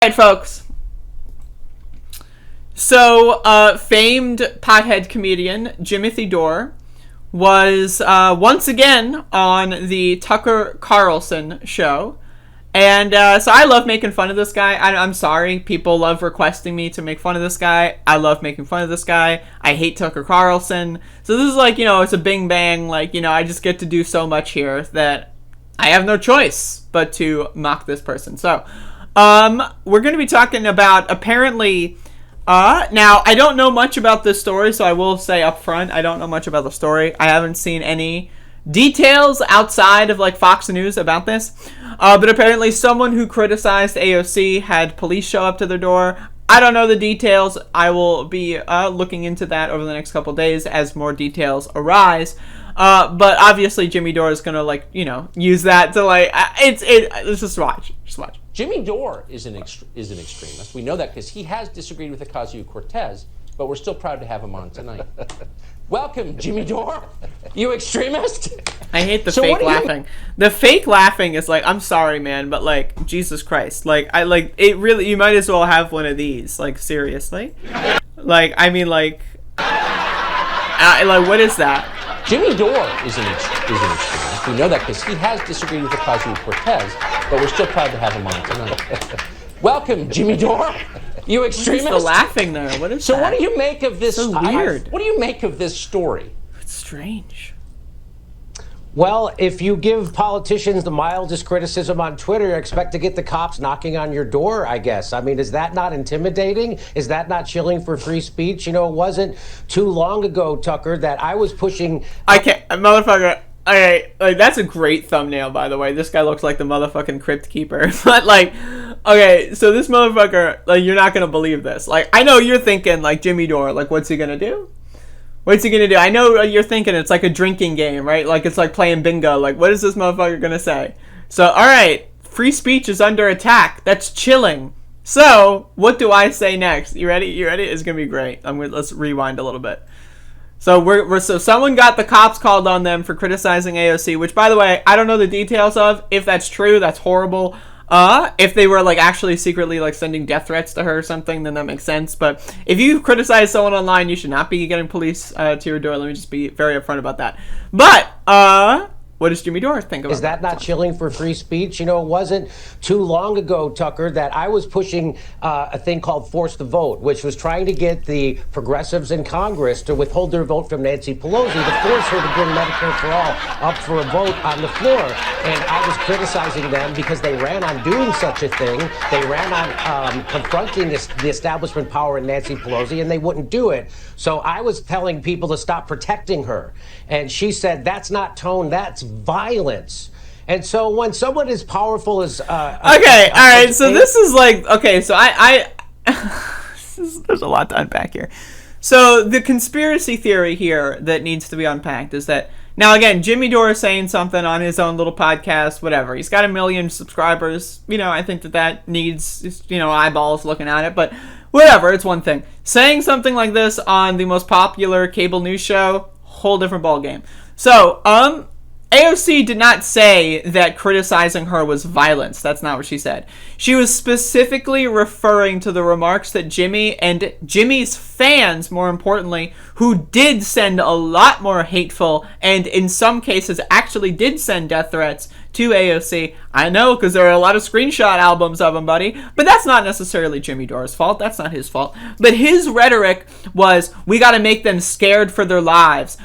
Alright, folks. So, famed pothead comedian Jimothy Dore was once again on the Tucker Carlson show. And so I love making fun of this guy. I'm sorry. People love requesting me to make fun of this guy. I love making fun of this guy. I hate Tucker Carlson. So this is like, it's a bing bang. Like, I just get to do so much here that I have no choice but to mock this person. So, we're going to be talking about apparently, now I don't know much about this story, so I will say up front, I don't know much about the story. I haven't seen any details outside of like Fox News about this, but apparently someone who criticized AOC had police show up to their door. I don't know the details. I will be looking into that over the next couple days as more details arise. But obviously Jimmy Dore is gonna use that to let's just watch. Jimmy Dore is an extremist. We know that because he has disagreed with Ocasio-Cortez, but we're still proud to have him on tonight. Welcome, Jimmy Dore, you extremist. I hate the fake laughing. The fake laughing is like, I'm sorry, man, but like, Jesus Christ, it really. You might as well have one of these. Like, seriously, what is that? Jimmy Dore is an extremist. We know that because he has disagreed with Ocasio-Cortez, but we're still proud to have him on tonight. Welcome, Jimmy Dore, you extremist. What's the laughing there? What is that? So what do you make of this? So weird. What do you make of this story? It's strange. Well, if you give politicians the mildest criticism on Twitter, you expect to get the cops knocking on your door, I guess. I mean, is that not intimidating? Is that not chilling for free speech? It wasn't too long ago, Tucker, that I was pushing... I can't... Motherfucker... Okay, that's a great thumbnail, by the way. This guy looks like the motherfucking crypt keeper. But, okay, so this motherfucker, you're not gonna believe this. I know you're thinking, Jimmy Dore, what's he gonna do? What's he gonna do? I know you're thinking it's like a drinking game, right? It's like playing bingo. What is this motherfucker gonna say? So, alright, free speech is under attack. That's chilling. So, what do I say next? You ready? It's gonna be great. Let's rewind a little bit. So so someone got the cops called on them for criticizing AOC, which, by the way, I don't know the details of. If that's true, that's horrible. If they were actually secretly sending death threats to her or something, then that makes sense. But if you criticize someone online, you should not be getting police to your door. Let me just be very upfront about that. But what does Jimmy Dore think about that? Is that not chilling for free speech? It wasn't too long ago, Tucker, that I was pushing a thing called Force the Vote, which was trying to get the progressives in Congress to withhold their vote from Nancy Pelosi to force her to bring Medicare for All up for a vote on the floor. And I was criticizing them because they ran on doing such a thing. They ran on confronting the establishment power in Nancy Pelosi, and they wouldn't do it. So I was telling people to stop protecting her. And she said, that's not tone, that's violence. And so when someone as powerful as this is so I there's a lot to unpack here. So the conspiracy theory here that needs to be unpacked is that, now again, Jimmy Dore is saying something on his own little podcast, whatever. He's got 1 million subscribers. I think that needs eyeballs looking at it, but whatever, it's one thing. Saying something like this on the most popular cable news show, whole different ballgame. So, AOC did not say that criticizing her was violence. That's not what she said. She was specifically referring to the remarks that Jimmy and Jimmy's fans, more importantly, who did send a lot more hateful and in some cases actually did send death threats to AOC. I know, because there are a lot of screenshot albums of him, buddy. But that's not necessarily Jimmy Dore's fault. That's not his fault. But his rhetoric was, we got to make them scared for their lives.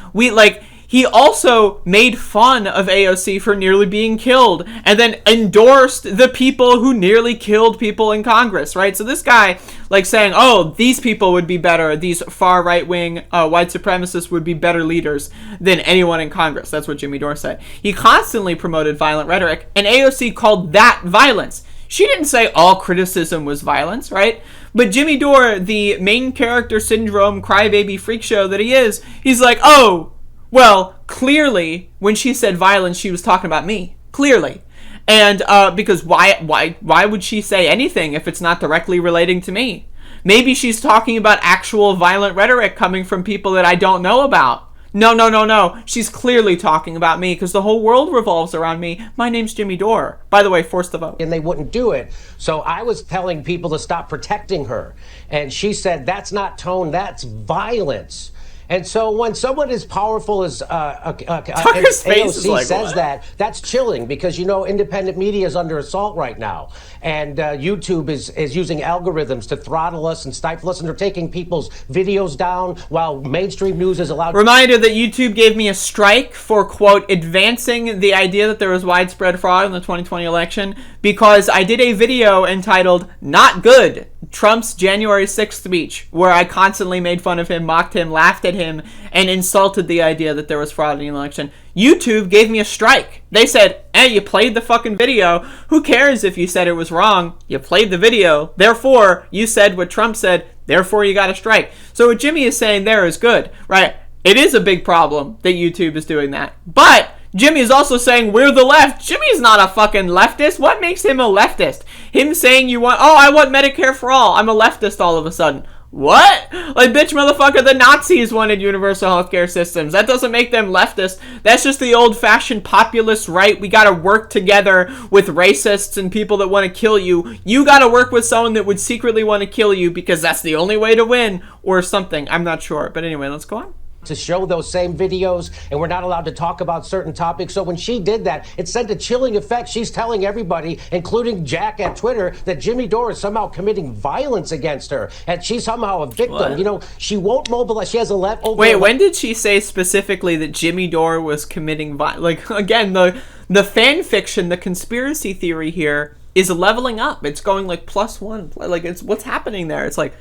He also made fun of AOC for nearly being killed and then endorsed the people who nearly killed people in Congress, right? So this guy, saying, oh, these people would be better, these far right-wing white supremacists would be better leaders than anyone in Congress. That's what Jimmy Dore said. He constantly promoted violent rhetoric, and AOC called that violence. She didn't say all criticism was violence, right? But Jimmy Dore, the main character syndrome crybaby freak show that he is, he's like, oh, well, clearly, when she said violence, she was talking about me. Clearly. And because why would she say anything if it's not directly relating to me? Maybe she's talking about actual violent rhetoric coming from people that I don't know about. No. She's clearly talking about me because the whole world revolves around me. My name's Jimmy Dore. By the way, force the vote. And they wouldn't do it. So I was telling people to stop protecting her. And she said, that's not tone, that's violence. And so when someone as powerful as AOC says that, that's chilling because, independent media is under assault right now. And YouTube is using algorithms to throttle us and stifle us, and they're taking people's videos down while mainstream news is allowed. Reminder that YouTube gave me a strike for, quote, advancing the idea that there was widespread fraud in the 2020 election because I did a video entitled Not Good, Trump's January 6th speech, where I constantly made fun of him, mocked him, laughed at him, and insulted the idea that there was fraud in the election. YouTube gave me a strike. They said, hey, you played the fucking video. Who cares if you said it was wrong? You played the video. Therefore, you said what Trump said. Therefore, you got a strike. So what Jimmy is saying there is good, right? It is a big problem that YouTube is doing that. But Jimmy is also saying we're the left. Jimmy's not a fucking leftist. What makes him a leftist? Him saying I want Medicare for all. I'm a leftist all of a sudden. What? Like, bitch, motherfucker, the Nazis wanted universal healthcare systems. That doesn't make them leftist. That's just the old-fashioned populist right. We gotta work together with racists and people that want to kill you. You gotta work with someone that would secretly want to kill you because that's the only way to win, or something. I'm not sure. But anyway, let's go on. To show those same videos, and we're not allowed to talk about certain topics. So when she did that, it sent a chilling effect. She's telling everybody, including Jack at Twitter, that Jimmy Dore is somehow committing violence against her, and she's somehow a victim. What? She won't mobilize. She has a left. Wait, when did she say specifically that Jimmy Dore was committing violence? Like, again, the fan fiction, the conspiracy theory here is leveling up. It's going like +1. Like, it's what's happening there. It's like.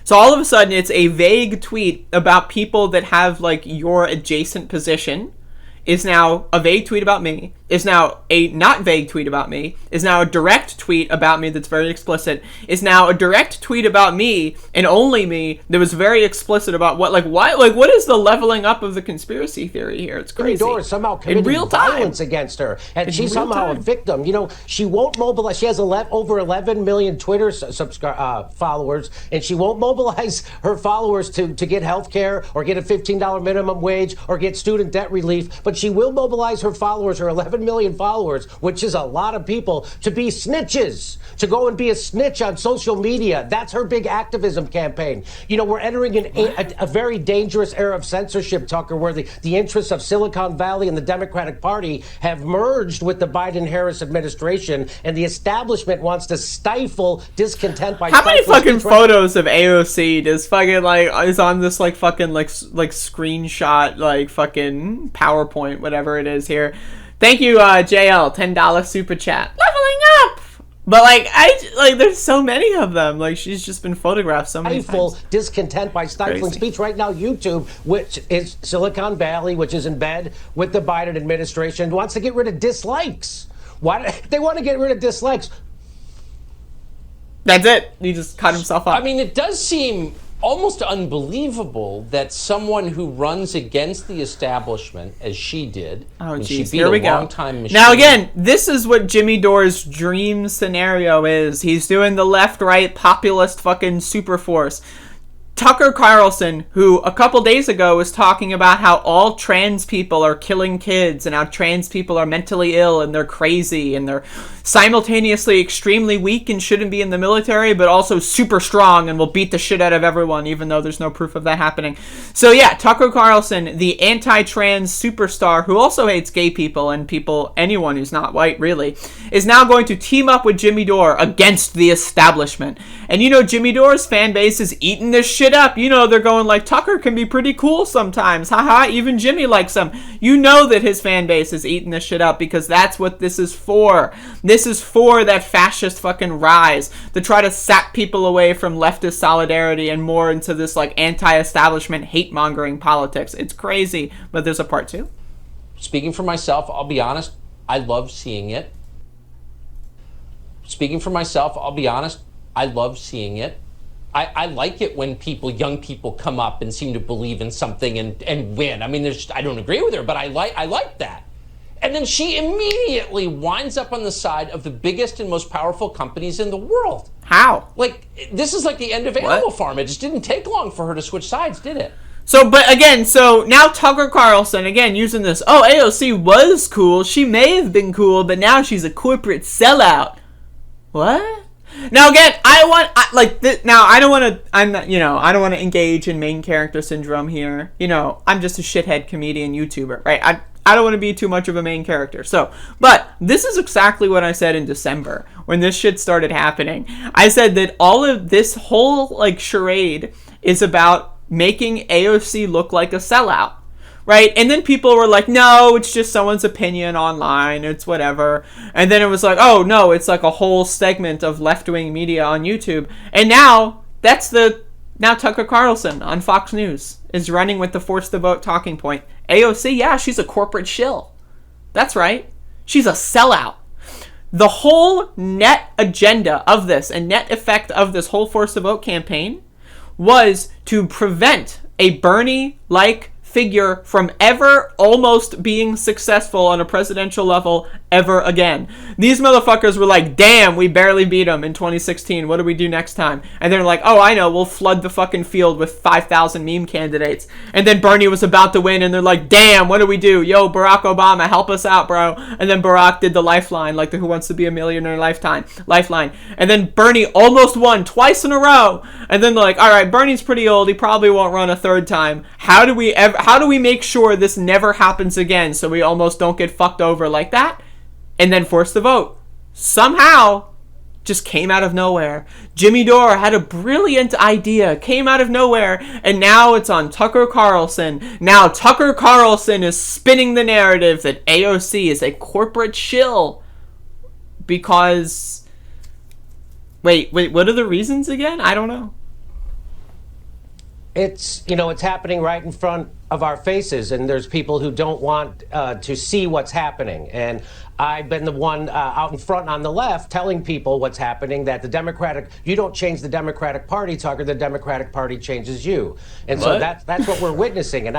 So all of a sudden, it's a vague tweet about people that have, like, your adjacent position is now a vague tweet about me, is now a not vague tweet about me, is now a direct tweet about me that's very explicit, is now a direct tweet about me and only me that was very explicit about what is the leveling up of the conspiracy theory here? It's crazy. Dore is somehow committing violence against her, and she's somehow a victim. She won't mobilize. She has over 11 million Twitter followers, and she won't mobilize her followers to get health care or get a $15 minimum wage or get student debt relief, but she will mobilize her followers, her 11 million followers, which is a lot of people, to be snitches, to go and be a snitch on social media. That's her big activism campaign. We're entering a very dangerous era of censorship, Tucker, where the interests of Silicon Valley and the Democratic Party have merged with the Biden-Harris administration, and the establishment wants to stifle discontent by... How many fucking photos of AOC is on this fucking screenshot fucking PowerPoint, whatever it is here? Thank you, JL, $10 super chat. Leveling up. But there's so many of them. She's just been photographed so many times. Discontent by stifling speech. Right now, YouTube, which is Silicon Valley, which is in bed with the Biden administration, wants to get rid of dislikes. Why? They want to get rid of dislikes. That's it. He just cut himself up. I mean, it does seem almost unbelievable that someone who runs against the establishment, as she did, here we go. Now again, this is what Jimmy Dore's dream scenario is. He's doing the left-right populist fucking super force. Tucker Carlson, who a couple days ago was talking about how all trans people are killing kids and how trans people are mentally ill and they're crazy and they're simultaneously extremely weak and shouldn't be in the military, but also super strong and will beat the shit out of everyone, even though there's no proof of that happening. So yeah, Tucker Carlson, the anti-trans superstar who also hates gay people and anyone who's not white really, is now going to team up with Jimmy Dore against the establishment. And Jimmy Dore's fan base is eating this shit up. They're going Tucker can be pretty cool sometimes. Haha, even Jimmy likes him. That his fan base is eating this shit up because that's what this is for. This is for that fascist fucking rise to try to sap people away from leftist solidarity and more into this anti-establishment hate-mongering politics. It's crazy, but there's a part two. Speaking for myself, I'll be honest, I love seeing it. Speaking for myself, I'll be honest, I love seeing it. I like it when young people come up and seem to believe in something and win. I mean, I don't agree with her, but I like that. And then she immediately winds up on the side of the biggest and most powerful companies in the world. How? This is like the end of Animal Farm. It just didn't take long for her to switch sides, did it? So, but again, so now Tucker Carlson, again, using this, oh, AOC was cool. She may have been cool, but now she's a corporate sellout. What? Now, again, I don't want to engage in main character syndrome here. I'm just a shithead comedian YouTuber, right? I don't want to be too much of a main character. So, but this is exactly what I said in December when this shit started happening. I said that all of this whole, charade is about making AOC look like a sellout, right? And then people were like, no, it's just someone's opinion online, it's whatever. And then it was like, oh no, it's like a whole segment of left-wing media on YouTube. And now Tucker Carlson on Fox News is running with the force the vote talking point. AOC, yeah, she's a corporate shill. That's right. She's a sellout. The whole net agenda of this and net effect of this whole force the vote campaign was to prevent a Bernie-like figure from ever almost being successful on a presidential level ever again. These motherfuckers were like, damn, we barely beat them in 2016. What do we do next time? And they're like, oh, I know, we'll flood the fucking field with 5,000 meme candidates. And then Bernie was about to win, and they're like, damn, what do we do? Yo, Barack Obama, help us out, bro. And then Barack did the lifeline, like the Who Wants to Be a Millionaire lifeline. And then Bernie almost won twice in a row. And then they're like, all right, Bernie's pretty old. He probably won't run a third time. How do we make sure this never happens again so we almost don't get fucked over like that? And then force the vote. Somehow, just came out of nowhere. Jimmy Dore had a brilliant idea, came out of nowhere, and now it's on Tucker Carlson. Now Tucker Carlson is spinning the narrative that AOC is a corporate shill because... Wait, what are the reasons again? I don't know. It's happening right in front of our faces, and there's people who don't want to see what's happening. And I've been the one out in front on the left telling people what's happening, that you don't change the Democratic Party, Tucker, the Democratic Party changes you. And what? So that's what we're witnessing.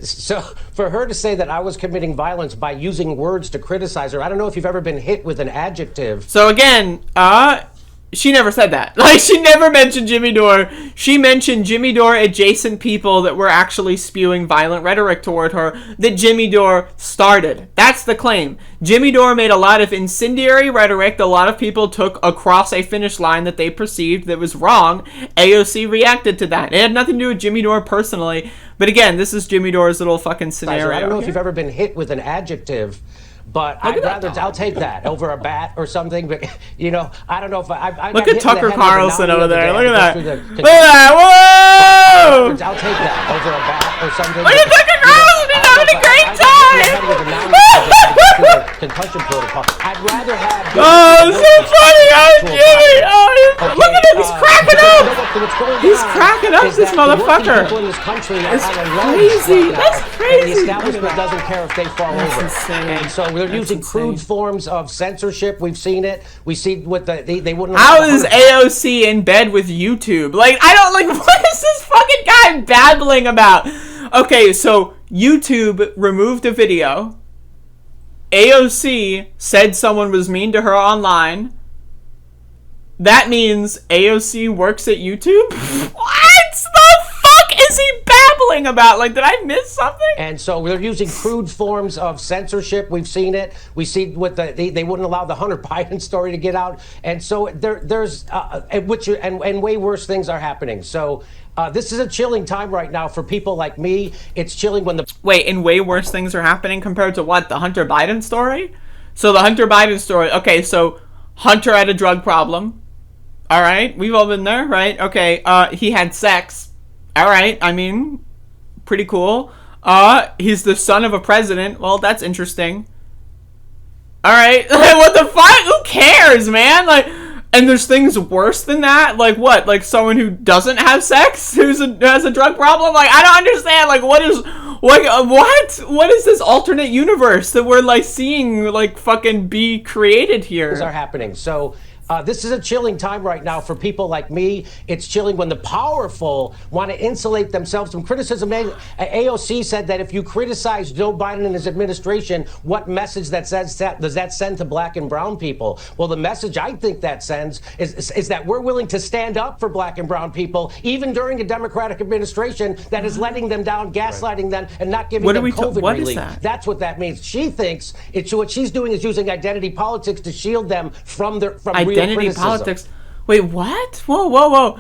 So for her to say that I was committing violence by using words to criticize her, I don't know if you've ever been hit with an adjective. So again, she never said that. She never mentioned Jimmy Dore. She mentioned Jimmy Dore adjacent people that were actually spewing violent rhetoric toward her that Jimmy Dore started. That's the claim. Jimmy Dore made a lot of incendiary rhetoric that a lot of people took across a finish line that they perceived that was wrong. AOC reacted to that. It had nothing to do with Jimmy Dore personally. But again, this is Jimmy Dore's little fucking scenario. I don't know if you've ever been hit with an adjutive, but I'll take that over a bat or something. But I don't know if I look at Tucker Carlson over there. Look at that. Look at that. Whoa! I'll take that over a bat or something. Look at Tucker Carlson. He's having a great time. Concussion protocol. I'd rather have. Oh, so funny. Oh, Jimmy. Oh, look at him. He's cracking up. He's cracking up, this motherfucker. It's crazy. That's crazy. The establishment doesn't care if they fall over. And so they're using crude forms of censorship. We've seen it. We see what they wouldn't. How is AOC in bed with YouTube? What is this fucking guy babbling about? Okay, so YouTube removed a video. AOC said someone was mean to her online. That means AOC works at YouTube? What the fuck is he babbling about? Did I miss something? And so they're using crude forms of censorship. We've seen it. We see what they wouldn't allow the Hunter Biden story to get out. And so there's way worse things are happening. So this is a chilling time right now for people like me. It's chilling when Wait, and way worse things are happening compared to what? The Hunter Biden story? So the Hunter Biden story. Okay, so Hunter had a drug problem. All right, we've all been there, right? Okay, he had sex. All right, I mean, pretty cool. He's the son of a president. Well, that's interesting. All right, what the fuck? Who cares, man? And there's things worse than that? What? Someone who doesn't have sex? Has a drug problem? I don't understand. What is this alternate universe that we're seeing fucking be created here? Are happening. So This is a chilling time right now for people like me. It's chilling when the powerful want to insulate themselves from criticism. AOC said that if you criticize Joe Biden and his administration, what message does that send to black and brown people? Well, the message I think that sends is that we're willing to stand up for black and brown people, even during a Democratic administration that is letting them down, gaslighting them, and not giving them COVID relief. That's what that means. She thinks what she's doing is using identity politics to shield them from real criticism. Politics. Wait, what? Whoa.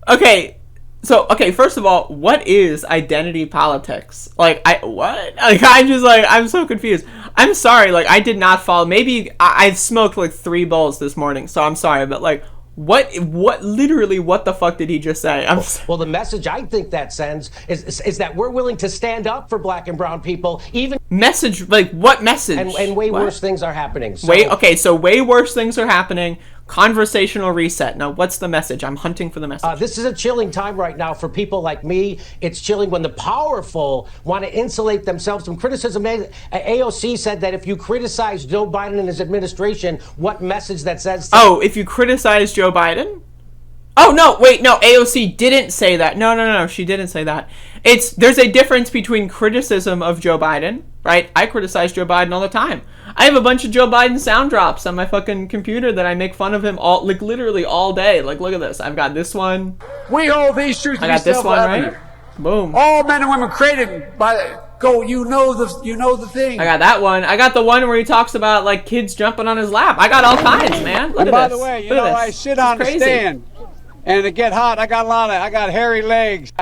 Okay, so first of all, what is identity politics? I'm so confused. I'm sorry, I did not follow. Maybe I've smoked 3 bowls this morning, so I'm sorry, but what the fuck did he just say? Well, the message I think that sends is that we're willing to stand up for black and brown people, even message, what message? And way worse things are happening. So way worse things are happening. Conversational reset. Now, what's the message? I'm hunting for the message. This is a chilling time right now for people like me. It's chilling when the powerful want to insulate themselves from criticism. AOC said that if you criticize Joe Biden and his administration, what message that says? If you criticize Joe Biden? Oh, no, wait, no, AOC didn't say that. No, she didn't say that. There's a difference between criticism of Joe Biden, right? I criticize Joe Biden all the time. I have a bunch of Joe Biden sound drops on my fucking computer that I make fun of him literally all day. Look at this. I've got this one. We hold these truths to be self-evident. Right? Boom. All men and women created by you know the thing. I got that one. I got the one where he talks about kids jumping on his lap. I got all kinds, man. Look at this. By the way, I sit on the stand. And to get hot, I got hairy legs.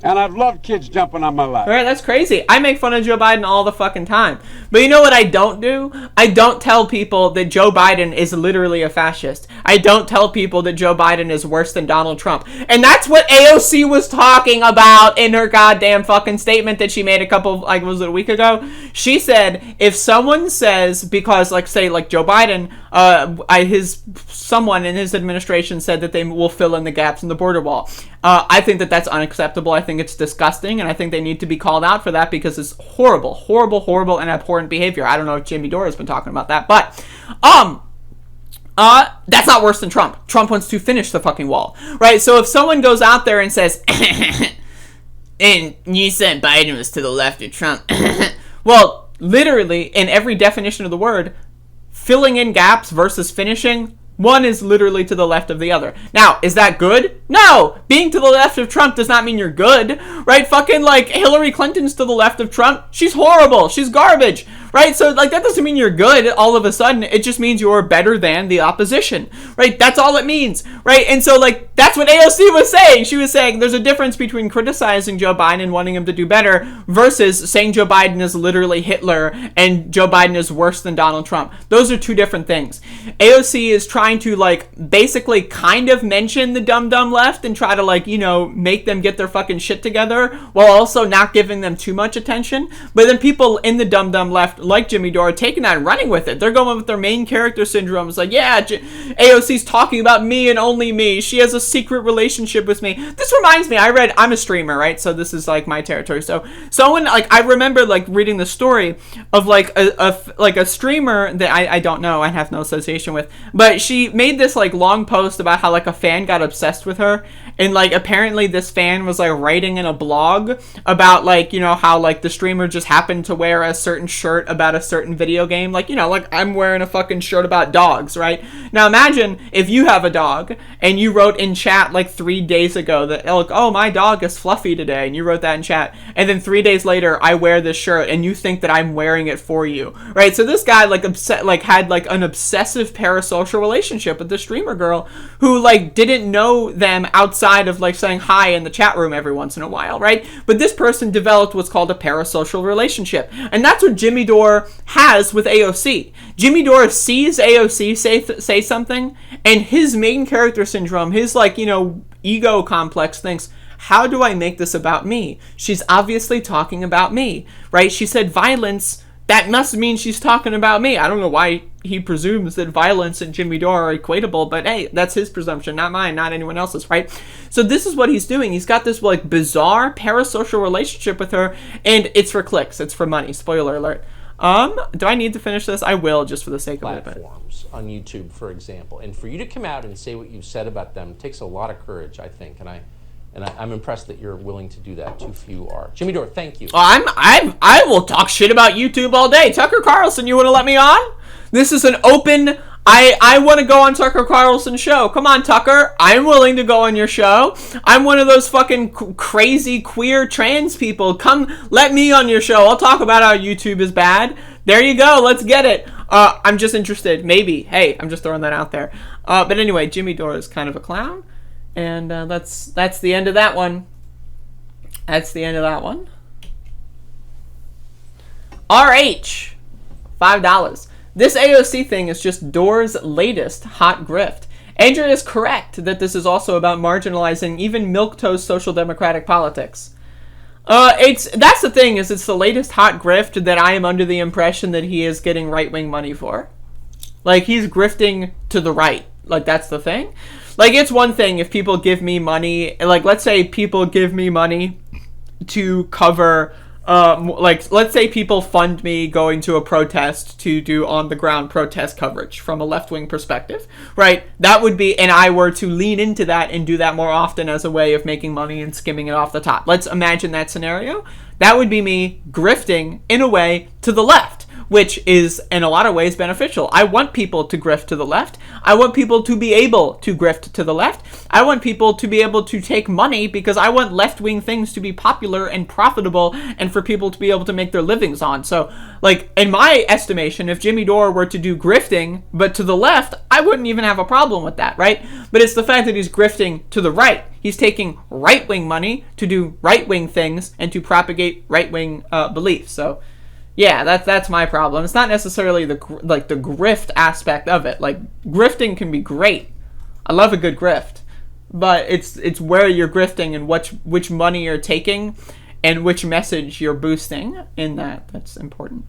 And I've loved kids jumping on my lap. All right, that's crazy. I make fun of Joe Biden all the fucking time. But you know what I don't do? I don't tell people that Joe Biden is literally a fascist. I don't tell people that Joe Biden is worse than Donald Trump. And that's what AOC was talking about in her goddamn fucking statement that she made was it a week ago? She said, if someone says, because say Joe Biden, someone in his administration said that they will fill in the gaps in the border wall. I think that that's unacceptable. I think it's disgusting, and I think they need to be called out for that because it's horrible, and abhorrent behavior. I don't know if Jimmy Dore has been talking about that, but that's not worse than Trump. Trump wants to finish the fucking wall, right? So if someone goes out there and says, and you said Biden was to the left of Trump, well, literally, in every definition of the word, filling in gaps versus finishing, one is literally to the left of the other. Now, is that good? No! Being to the left of Trump does not mean you're good, right? Fucking Hillary Clinton's to the left of Trump. She's horrible. She's garbage, right? So, that doesn't mean you're good all of a sudden. It just means you're better than the opposition, right? That's all it means, right? And so, that's what AOC was saying. She was saying there's a difference between criticizing Joe Biden and wanting him to do better versus saying Joe Biden is literally Hitler and Joe Biden is worse than Donald Trump. Those are two different things. AOC is trying to basically kind of mention the dumb left and try to make them get their fucking shit together while also not giving them too much attention. But then people in the dumb left like Jimmy Dore are taking that and running with it. They're going with their main character syndrome. It's AOC's talking about me and only me. She has a secret relationship with me. This reminds me, I'm a streamer, right? So this is my territory. So someone I remember reading the story of a streamer that I don't know, I have no association with, but she made this long post about how a fan got obsessed with her, and apparently this fan was writing in a blog about how the streamer just happened to wear a certain shirt about a certain video game, I'm wearing a fucking shirt about dogs, right? Now imagine if you have a dog and you wrote in chat 3 days ago that oh, my dog is fluffy today, and you wrote that in chat, and then 3 days later I wear this shirt and you think that I'm wearing it for you, right? So this guy had an obsessive parasocial relationship with the streamer girl who didn't know them outside of saying hi in the chat room every once in a while, right? But this person developed what's called a parasocial relationship, and that's what Jimmy Dore has with AOC. Jimmy Dore sees AOC say something, and his main character syndrome, his ego complex, thinks, how do I make this about me? She's obviously talking about me, right? She said violence. That must mean she's talking about me. I don't know why he presumes that violence and Jimmy Dore are equatable, but hey, that's his presumption, not mine, not anyone else's, right? So this is what he's doing. He's got this bizarre parasocial relationship with her, and it's for clicks. It's for money. Spoiler alert. Do I need to finish this? I will, just for the sake of it. Platforms on YouTube, for example, and for you to come out and say what you said about them takes a lot of courage, I think, and I'm impressed that you're willing to do that. Too few are. Jimmy Dore, thank you. I will talk shit about YouTube all day. Tucker Carlson, you want to let me on? This is an open. I want to go on Tucker Carlson's show. Come on, Tucker. I'm willing to go on your show. I'm one of those fucking crazy queer trans people. Come, let me on your show. I'll talk about how YouTube is bad. There you go. Let's get it. I'm just interested. Maybe. Hey, I'm just throwing that out there. But anyway, Jimmy Dore is kind of a clown. And that's the end of that one. That's the end of that one. RH, $5. This AOC thing is just Dore's latest hot grift. Andrea is correct that this is also about marginalizing even milquetoast social democratic politics. That's the thing, is it's the latest hot grift that I am under the impression that he is getting right-wing money for. Like, he's grifting to the right. Like, that's the thing. Like, it's one thing if people give me money, like, let's say people give me money to cover, like, let's say people fund me going to a protest to do on-the-ground protest coverage from a left-wing perspective, right? That would be, and I were to lean into that and do that more often as a way of making money and skimming it off the top. Let's imagine that scenario. That would be me grifting, in a way, to the left, which is in a lot of ways beneficial. I want people to grift to the left. I want people to be able to grift to the left. I want people to be able to take money because I want left-wing things to be popular and profitable and for people to be able to make their livings on. So, like, in my estimation, if Jimmy Dore were to do grifting, but to the left, I wouldn't even have a problem with that, right? But it's the fact that he's grifting to the right. He's taking right-wing money to do right-wing things and to propagate right-wing beliefs. So, yeah, that's my problem. It's not necessarily the grift aspect of it. Like, grifting can be great. I love a good grift, but it's where you're grifting and which money you're taking and which message you're boosting in that. That's important.